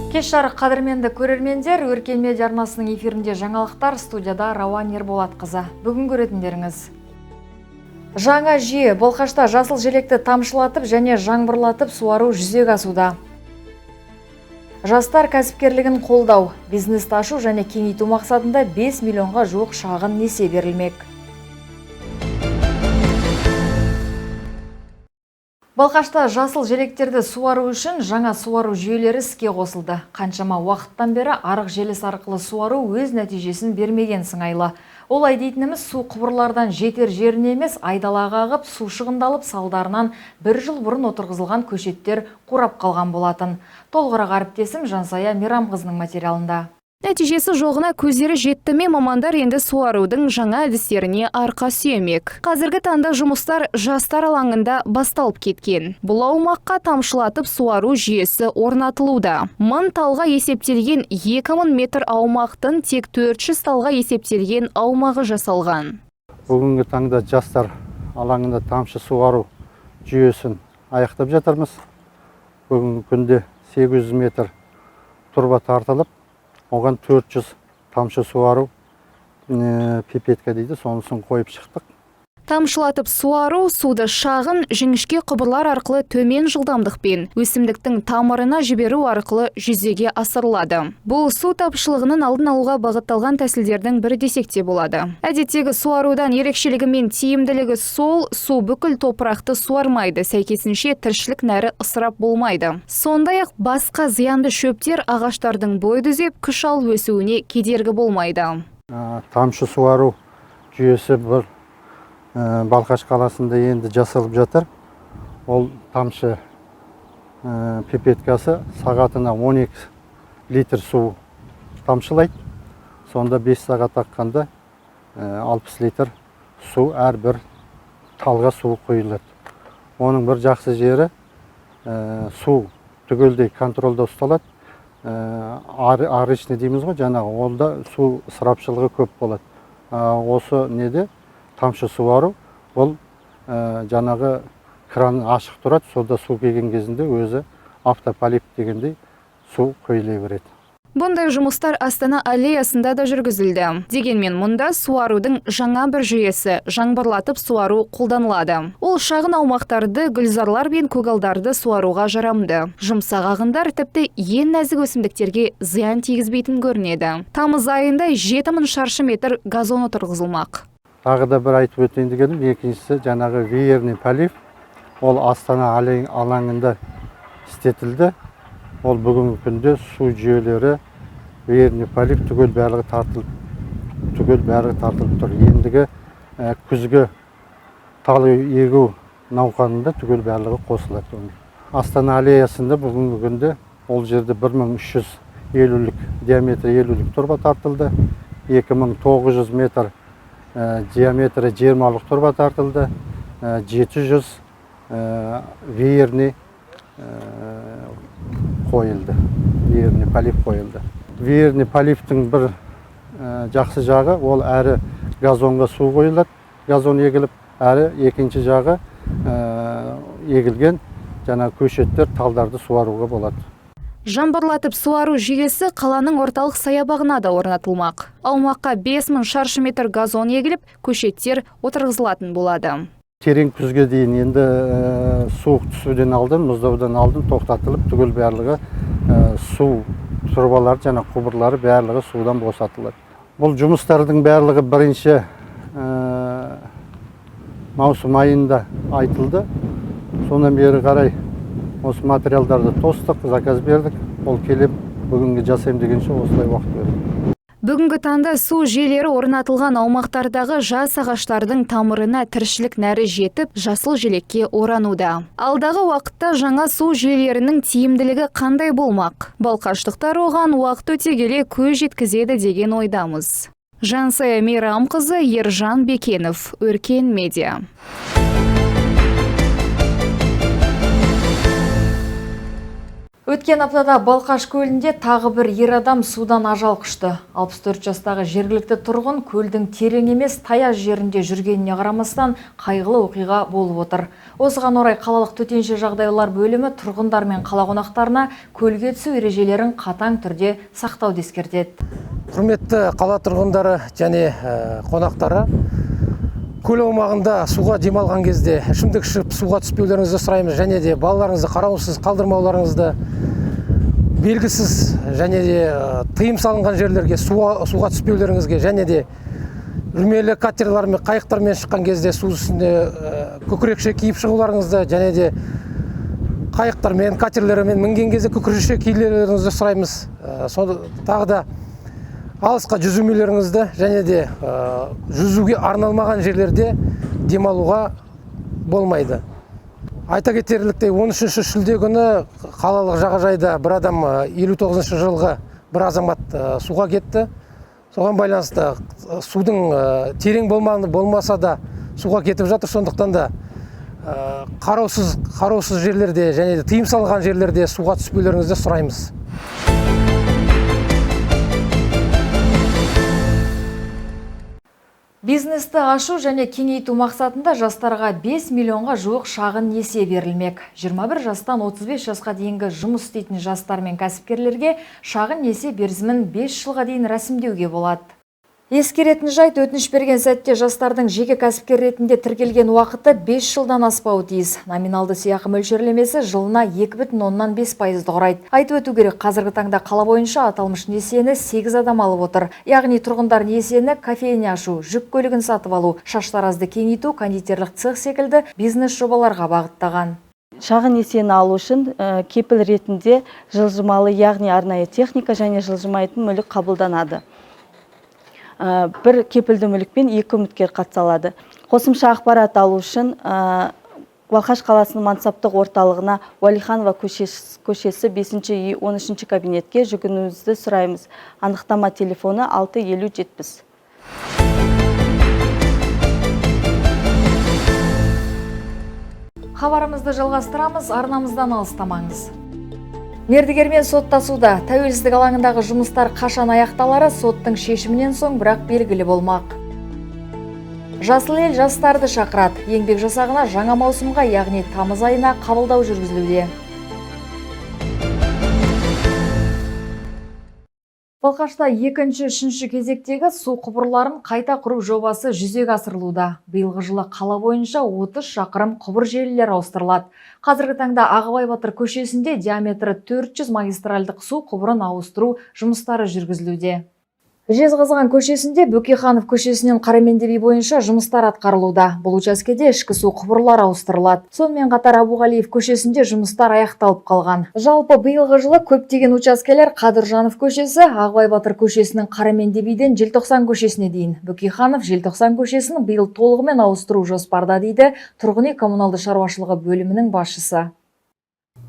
Кеш жарық қадірменді көрермендер, Өркен медиа арнасының эфирінде жаңалықтар, студияда Рауан Ерболатқызы. Бүгін көретіндеріңіз. Жаңа жүйе Балқашта жасыл желекті тамшылатып және жаңбырлатып суару жүзеге асуда. Жастар кәсіпкерлігін қолдау, бизнесті ашу және кеңейту мақсатында 5 миллионға жуық шағын несие берілмек. Балқашта жасыл желектерді суару үшін жаңа суару жүйелері іске қосылды. Қаншама уақыттан бері арық желіс арқылы суару өз нәтижесін бермеген сыңайлы. Олай дейтініміз су құбырлардан жетер жеріне емес, айдалаға ағып, су шығындалып салдарынан 1 жыл бұрын отырғызылған көшеттер қурап қалған болатын. Толығырақ әріптесім Жансая Мейрамқызының материалында. Нәтижесі жоғына көздері жетті ме, мамандар енді суарудың жаңа әдістеріне арқа сүйемек. Қазіргі таңда жұмыстар жастар алаңында басталып кеткен. Бұл аумаққа тамшылатып суару жүйесі орнатылуда. 1000 талға есептелген 2000 метр аумақтың тек 400 талға есептелген аумағы жасалған. Бүгінгі таңда жастар алаңында тамшы суару жүйесін аяқтап жатырмыз. Бүгінгі күнде 800 метр турба тартылып, оған 400 тамшы суару пипетка дейді, сонысын қойып шықтық. Тамшылатып суару суды шағын жіңішке құбырлар арқылы төмен жылдамдықпен өсімдіктің тамырына жіберу арқылы жүзеге асырылады. Бұл су тапшылығының алдын алуға бағытталған тәсілдердің бірі десек те болады. Әдеттегі суарудан ерекшелігі мен тиімділігі сол, су бүкіл топырақты суармайды, сәйкесінше тіршілік нәрі ысырап болмайды. Сондай-ақ басқа зиянды шөптер ағаштардың бой түзеп, күш алып өсуіне кедергі болмайды. Тамшы суару жүйесі бір Балқаш қаласында енді жасалып жатыр. Ол тамшы пипеткасы сағатына 12 литр су тамшылайды. Сонда 5 сағат аққанда 60 литр су әрбір талға су құйылады. Оның бір жақсы жері су түгелдей контролда ұсталады. Арычный дейміз ғой, жаңағы олда су ысырапшылығы көп болады. Осы неде тамшы суару, ол жаңағы кран ашық тұрады, сода су келген кезінде өзі автополип дегендей су құйылай береді. Бұндай жұмыстар Астана аллеясында да жүргізілді. Дегенмен мұнда суарудың жаңа бір жүйесі жаңбырлатып суару қолданылады. Ол шағын аумақтарды, гүлзарлар мен көгалдарды суаруға жарамды. Жұмсақ ағындар тіпті ең нәзік өсімдіктерге зиян тигізбейтін көрінеді. Тамыз айында 7000 шаршы метр газон отырғызылмақ. Тағы да бір айтып өтейін дегенім, екіншісі жаңағы веерный полив, ол Астана алаңында істетілді. Ол бүгінгі күнде су жүйелері веерный полив түгел барлығы тартылып тұр. Ендігі күзгі тал егу науқанында түгел барлығы қосылады. Астана аллеясында бүгінгі күнде ол жерде 1350 диаметрі 50 турба тартылды, 2900 метр диаметрі 20 турба тартылды, 700 веерный қойылды, веерный полив қойылды. Веерный поливтің бір жақсы жағы, ол әрі газонға су қойылады, газон егіліп, әрі екінші жағы егілген жаңа көшеттер, талдарды суаруға болады. Жаңбырлатып суару жүйесі қаланың орталық саябағына да орнатылмақ. Аумаққа 5000 шаршы метр газон егіліп, көшеттер отырғызылатын болады. Терең күзге дейін енді суық түсуден алдын, мұздаудан алдын тоқтатылып, түгел барлығы су тұрбалары және құбырлары барлығы судан босатылады. Бұл жұмыстардың барлығы бірінші маусым айында айтылды. Сонан бері қарай осы материалдарды тостық, заказ бердік. Ол келіп, бүгінгі жасайым дегенше осылай уақыт бердік. Бүгінгі таңда су жүйелері орнатылған аумақтардағы жас ағаштардың тамырына тіршілік нәрі жетіп, жасыл желекке орануда. Алдағы уақытта жаңа су жүйелерінің тиімділігі қандай болмақ? Балқаштықтар оған уақыт өте келе көз жеткізеді деген ойдамыз. Жансая Мейрамқызы, Ержан Бекенов, Өркен медиа. Өткен аптада Балқаш көлінде тағы бір ер адам судан ажал құшты. 64 жастағы жергілікті тұрғын көлдің терең емес таяз жерінде жүргеніне қарамастан қайғылы оқиға болып отыр. Осыған орай қалалық төтенше жағдайлар бөлімі тұрғындар мен қала қонақтарына көлге түсу ережелерін қатаң түрде сақтауды ескертеді. Құрметті қала тұрғындары және қонақтары, көл аумағында суға демалған кезде ішімдік ішіп суға түспеулеріңізді сұраймыз, және де балаларыңызды қараусыз қалдырмауларыңызды, белгісіз және де тыйым салынған жерлерге суға түспеулеріңізге, және де үрмелі катерлар мен қайықтармен шыққан кезде су үстінде көкірекше киіп шығуларыңызды, және де қайықтармен, катерлермен мінген кезде көкірекше киулеріңізді сұраймыз. Тағы да алысқа жүзумелеріңізді, және де жүзуге арналмаған жерлерде демалуға болмайды. Айта кетерліктей, 13 шілде күні қалалық жағажайда бір адам 59 жылғы бір азамат суға кетті. Соған байланысты судың терең болмаса да суға кетіп жатыр. Сондықтан да қараусыз жерлерде және де тыйым салынған жерлерде суға түспеулеріңізді сұраймыз. Бизнесті ашу және кеңейту мақсатында жастарға 5 миллионға жуық шағын несие берілмек. 21 жастан 35 жасқа дейінгі жұмыс істейтін жастар мен кәсіпкерлерге шағын несие мерзімін 5 жылға дейін рәсімдеуге болады. Ескеретін жайт, өтініш берген сәтте жастардың жеке кәсіпкер ретінде тіркелген уақыты 5 жылдан аспауы тиіс. Номиналды сыйақы мөлшерлемесі жылына 2,5% құрайды. Айтып өту керек, қазіргі таңда қала бойынша аталмыш несиені 8 адам алып отыр. Яғни тұрғындар несиені кофейня ашу, жүк көлігін сатып алу, шаштаразды кеңейту, кондитерлік цех секілді бизнес жобаларға бағыттаған. Шағын несиені алу үшін кепіл ретінде жылжымалы, яғни арнайы техника және жылжымайтын мүлік қабылданады. Бір кепілді мүлікпен 2 үміткер қатыса. Қосымша ақпарат алу үшін Балқаш қаласының мансаптық орталығына Уәлиханова көшесі 5-үй 13 кабинетке жүгінуіңізді сұраймыз. Анықтама телефоны 65070. Хабарымызды жалғастырамыз, арнамыздан алыстамаңыз. Мердігермен соттасуда тәуелсіздік алаңындағы жұмыстар қашан аяқталары соттың шешімінен соң бірақ белгілі болмақ. Жасыл ел жастарды шақырады. Еңбек жасағына жаңа маусымға, яғни тамыз айына қабылдау жүргізілуде. Балқашта 2-3 кезектегі су құбырларын қайта құру жобасы жүзеге асырылуда. Биылғы жылы қала бойынша 30 шақырым құбыр желілері ауыстырылады. Қазіргі таңда Ағыбай Батыр көшесінде диаметрі 400 магистральдық су құбырын ауыстыру жұмыстары жүргізілуде. Жезқазған көшесінде Бөкейханов көшесінен Қараменде би бойынша жұмыстар атқарылуда. Бұл учаскеде ішкі су құбырлар ауыстырылады. Сонымен қатар Абуғалиев көшесінде жұмыстар аяқталып қалған. Жалпы биылғы жылы көптеген учаскелер Қадыржанов көшесі, Ағыбай Батыр көшесінің Қараменде биден Желтоқсан көшесіне дейін, Бөкейханов Желтоқсан көшесінің биыл толығымен ауыстыру жоспарда, дейді тұрғын үй коммуналды шаруашылығы бөлімінің басшысы.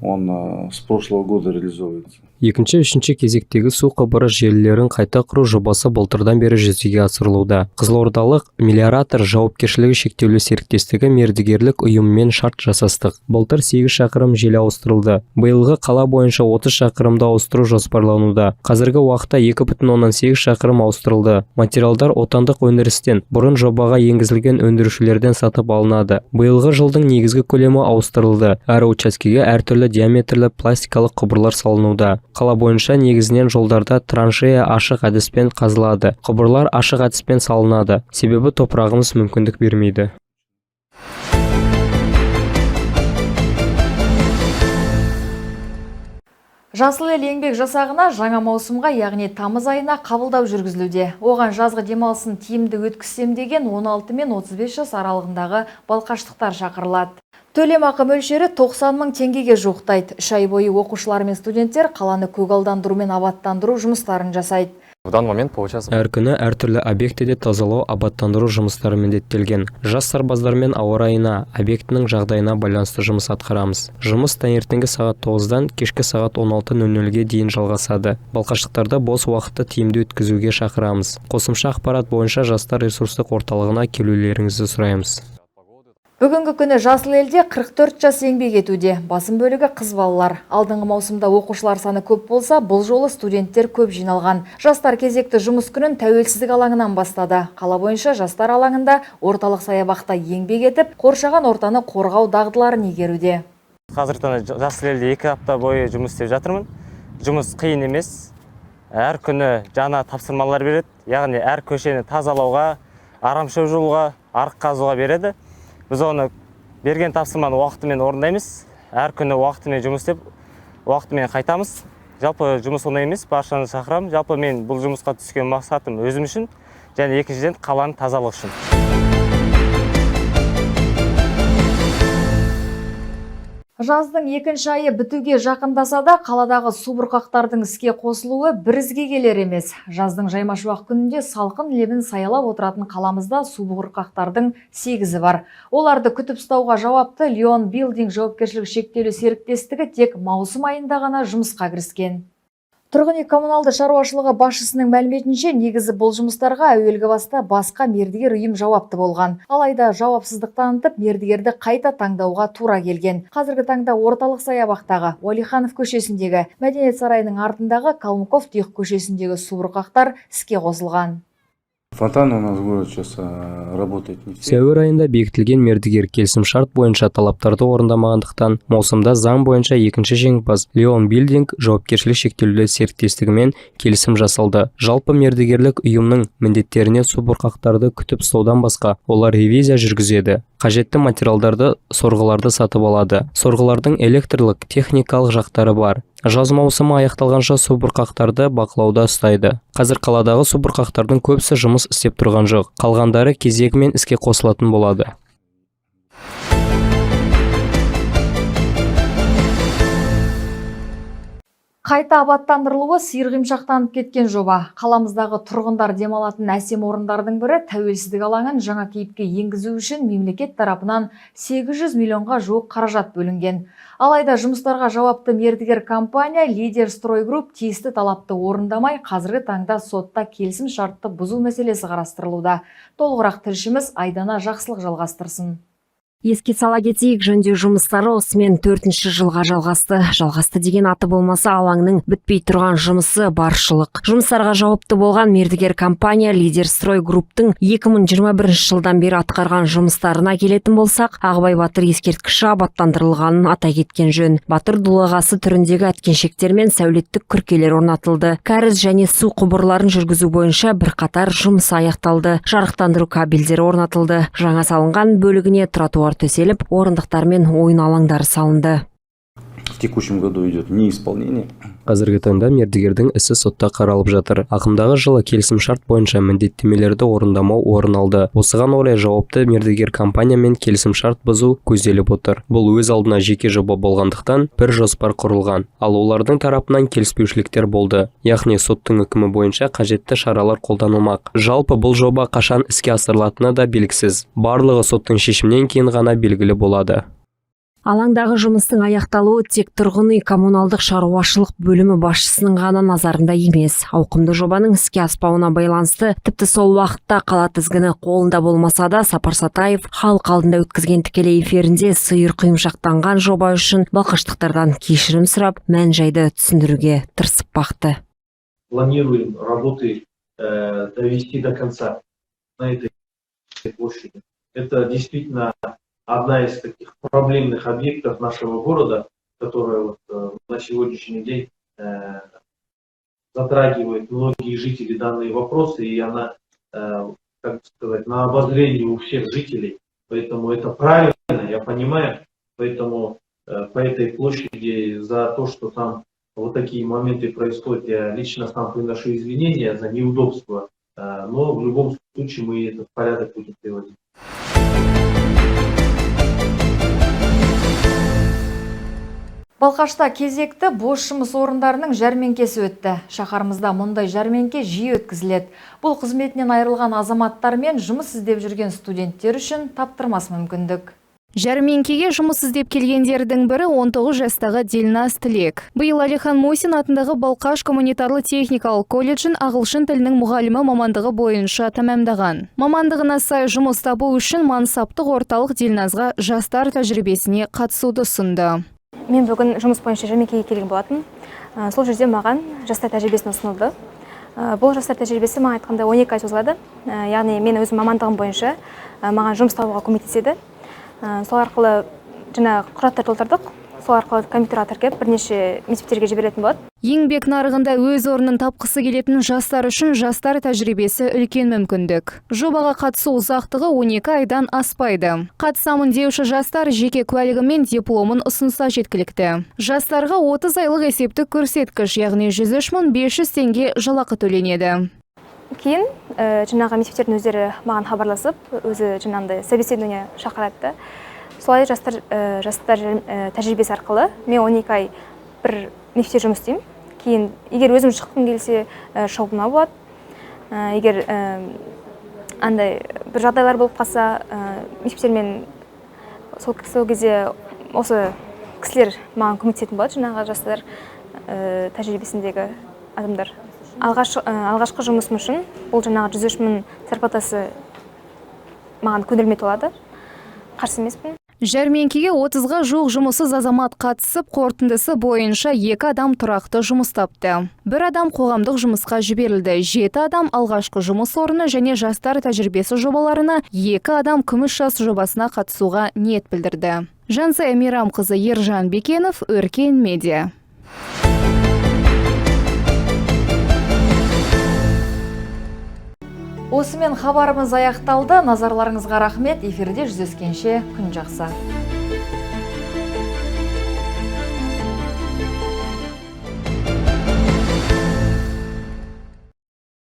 Он с прошлого года реализовывается. 2-3 кезектегі су құбыры желілерін қайта құру жобасы былтырдан бері жүзеге асырылуда. Қызылордалық мелиоратор жауапкершілігі шектеулі серіктестігі мердігерлік ұйыммен шарт жасастық. Былтыр 8 шақырым желі ауыстырылды. Биылғы қала бойынша 30 шақырымды ауыстыру жоспарлануда. Қазіргі уақытта 2,8 шақырым ауыстырылды. Материалдар отандық өндірістен, бұрын жобаға енгізілген өндірушілерден сатып алынады. Биылғы жылдың негізгі көлемі ауыстырылды. Әр учаскеге әртүрлі диаметрлі пластикалық құбырлар салынуда. Қала бойынша негізінен жолдарда траншея ашық әдіспен қазылады. Құбырлар ашық әдіспен салынады. Себебі топырағымыз мүмкіндік бермейді. Жасыл ел еңбек жасағына жаңа маусымға, яғни тамыз айына қабылдау жүргізілуде. Оған жазғы демалысын тиімді өткізсем деген 16 мен 35 жас аралығындағы балқаштықтар шақырылады. Төлемақы мөлшері 90 мың теңгеге жуықтайды. 3 ай бойы оқушылар мен студенттер қаланы көгалдандыру мен абаттандыру жұмыстарын жасайды. В данный момент получается... Әр күні әртүрлі объектіде тазалау, абаттандыру жұмыстары міндеттелген. Жас сарбаздармен ауа райына, объектінің жағдайына байланысты жұмыс атқарамыз. Жұмыс таңертеңгі сағат 9-дан кешкі сағат 16:00-ге дейін жалғасады. Балқаштықтарды бос уақытты тиімді өткізуге шақырамыз. Қосымша ақпарат бойынша жастар ресурстық орталығына келулеріңізді сұраймыз. Бүгінгі күні жасыл елде 44 жас еңбек етуде. Басым бөлігі қыз балалар. Алдыңғы маусымда оқушылар саны көп болса, бұл жолы студенттер көп жиналған. Жастар кезекті жұмыс күнін тәуелсіздік алаңынан бастады. Қала бойынша жастар алаңында орталық саябақта еңбек етіп, қоршаған ортаны қорғау дағдыларын игеруде. Қазір жасыл елде 2 апта бойы жұмыс істеп жатырмын. Жұмыс қиын емес. Әр күні жаңа тапсырмалар береді. Яғни әр көшені тазалауға, арамшөп жолға, арық қазуға береді. Біз оны берген тапсырманы уақытымен орындаймыз. Әр күні уақытымен жұмыс істеп, уақытымен қайтамыз. Жалпы жұмыс оңай емес, баршаны шақырамын. Жалпы мен бұл жұмысқа түскен мақсатым өзім үшін, және екіншіден қаланың тазалық үшін. Жаздың екінші айы бітуге жақындаса да, қаладағы су бұрқақтардың іске қосылуы бірізге келер емес. Жаздың жаймашуақ күнінде салқын лебін саялап отыратын қаламызда су бұрқақтардың 8-і бар. Оларды күтіп ұстауға жауапты Лион Билдинг жауапкершілігі шектеулі серіктестігі тек маусым айында ғана жұмысқа кіріскен. Тұрғын үй коммуналды шаруашылығы басшысының мәліметінше, негізі бұл жұмыстарға әуелгі баста басқа мердігер ұйым жауапты болған. Алайда жауапсыздық танытып, мердігерді қайта таңдауға тура келген. Қазіргі таңда орталық саябақтағы Уәлиханов көшесіндегі, Мәдениет сарайының артындағы Калмыков Тұйық көшесіндегі су бұрқақтар іске қосылған. Фонтан у нас в городе сейчас работает не все. Сәуір айында бекітілген мердігер келісімшарт бойынша талаптарды орындамағандықтан, маусымда заң бойынша екінші жеңімпаз Лион Билдинг жауапкершілік шектеулі серіктестігімен келісім жасалды. Жалпы мердігерлік ұйымның міндеттеріне су бұрқақтарды күтіп ұстаудан басқа, олар ревизия жүргізеді. Қажетті материалдарды, сорғыларды сатып алады. Сорғылардың электрлік, техникалық жақтары бар. Жаз маусымы аяқталғанша су бұрқақтарды бақылауда ұстайды. Қазір қаладағы су бұрқақтардың көбісі жұмыс істеп тұрған жоқ. Қалғандары кезегімен іске қосылатын болады. Қайта абаттандырылуы сиырғымшақтанып кеткен жоба. Қаламыздағы тұрғындар демалатын әсем орындардың бірі тәуелсіздік алаңын жаңа кейіпке енгізу үшін мемлекет тарапынан 800 миллионға жуық қаражат бөлінген. Алайда жұмыстарға жауапты мердігер компания Лидер Строй Групп тиісті талапты орындамай, қазіргі таңда сотта келісім шартты бұзу мәселесі қарастырылуда. Толығырақ тілшіміз Айдана Жақсылық жалғастырсын. Еске сала кетейік, жөндеу жұмыстары осымен 4-ші жылға жалғасты. Жалғасты деген аты болмаса, алаңның бітпей тұрған жұмысы баршылық. Жұмыстарға жауапты болған мердігер компания Лидер Строй Групптың 2021 жылдан бері атқарған жұмыстарына келетін болсақ, Ағыбай Батыр ескерткіші абаттандырылғанын атай кеткен жөн. Батыр дулығасы түріндегі әткеншектер мен сәулеттік күркелер орнатылды. Кәріз және су құбырларын жүргізу бойынша бірқатар жұмыс аяқталды. Жарықтандыру кабельдері орнатылды. Жаңа салынған бөлігіне тротуар төселіп, орындықтар мен ойын алаңдары салынды. В текущем году идет неисполнение. Қазіргі таңда мердігердің ісі сотта қаралып жатыр. Ағымдағы жылы келісімшарт бойынша міндеттемелерді орындамау орын алды. Осыған орай жауапты мердігер компаниямен келісімшарт бұзу көзделіп отыр. Бұл өз алдына жеке жоба болғандықтан бір жоспар құрылған. Ал олардың тарапынан келіспеушіліктер болды. Яғни соттың үкімі бойынша қажетті шаралар қолданылмақ. Жалпы бұл жоба қашан іске асырылатыны да белгісіз. Барлығы соттың шешімінен кейін ғана белгілі болады. Алаңдағы жұмыстың аяқталуы тек тұрғын үй коммуналдық шаруашылық бөлімі басшысының ғана назарында емес. Ауқымды жобаның іске аспауына байланысты, тіпті сол уақытта қала тізгіні қолында болмаса да, Сапар Сатаев халық алдында өткізген тікелей эфирінде сиыр құйымшақтанған жоба үшін балқаштықтардан кешірім сұрап, мән-жайды түсіндіруге тырысып бақты. Планируем работы довести до конца на этой площади. Это действительно одна из таких проблемных объектов нашего города, которая на сегодняшний день затрагивает многие жители данные вопросы, и она, как сказать, на обозрении у всех жителей. Поэтому это правильно, я понимаю. Поэтому по этой площади за то, что там вот такие моменты происходят, я лично сам приношу извинения за неудобства, но в любом случае мы этот порядок будем приводить. Балқашта кезекті бос жұмыс орындарының жәрмеңкесі өтті. Шаһарымызда мұндай жәрмеңке жиі өткізіледі. Бұл қызметінен айырылған азаматтар мен жұмыс іздеп жүрген студенттер үшін таптырмас мүмкіндік. Жәрмеңкеге жұмыс іздеп келгендердің бірі 19 жастағы Дилназ Тілек. Биыл Әлихан Мусин атындағы Балқаш гуманитарлы техникалық колледжін ағылшын тілінің мұғалімі мамандығы бойынша тәмамдаған. Мамандығына сай жұмыс табу үшін мансаптық орталық Дилназға жастар тәжірибесіне қатысуды ұсынды. Мен бүгін жұмыс бойынша жәрмеңкеге келген болатын. Сол жерде маған жастар тәжірибесін ұсынылды. Бұл жастар тәжірибесі маған айтқанда 12 ай созылады. Яғни мен өзім мамандығым бойынша маған жұмыс табуға көмектеседі. Сол арқылы жаңа құжаттар толтырдық. Сол арқылы компьютерға тіркеп бірнеше мектептерге жіберетін болады. Еңбек нарығында өз орнын тапқысы келетін жастар үшін жастар тәжірибесі үлкен мүмкіндік. Жобаға қатысу ұзақтығы 12 айдан аспайды. Қатысамын деуші жастар жеке куәлігі мен дипломын ұсынса жеткілікті. Жастарға 30 айлық есептік көрсеткіш, яғни 103.500 теңге жалақы төленеді. Кейін жаңағы мектептердің өздері маған хабарласып, өзі жаңағындай собеседование шақырады. Солай жастар тәжірибесі арқылы мен 12 ай бір мектепте жұмыс істеймін. Кейін егер өзім шыққым келсе шауыма болады. Егер андай бір жағдайлар болып қалса, мектептермен сол кезде осы кісілер маған көмектесетін болады, жаңағы жастар тәжірибесіндегі адамдар. Алғашқы жұмысым үшін бұл жаңағы 103.000 зарплатасы маған көңіліме толады. Қарсы емеспін. Жәрмеңкеге 30-ға жуық жұмыссыз азамат қатысып, қорытындысы бойынша 2 адам тұрақты жұмыс тапты. 1 адам қоғамдық жұмысқа жіберілді, 7 адам алғашқы жұмыс орны және жастар тәжірибесі жобаларына, 2 адам күміс жас жобасына қатысуға ниет білдірді. Жансая Мейрамқызы, Ержан Бекенов, Өркен Медиа. Осымен хабарымыз аяқталды. Назарларыңызға рахмет. Эфирде жүздескенше күн жақсы.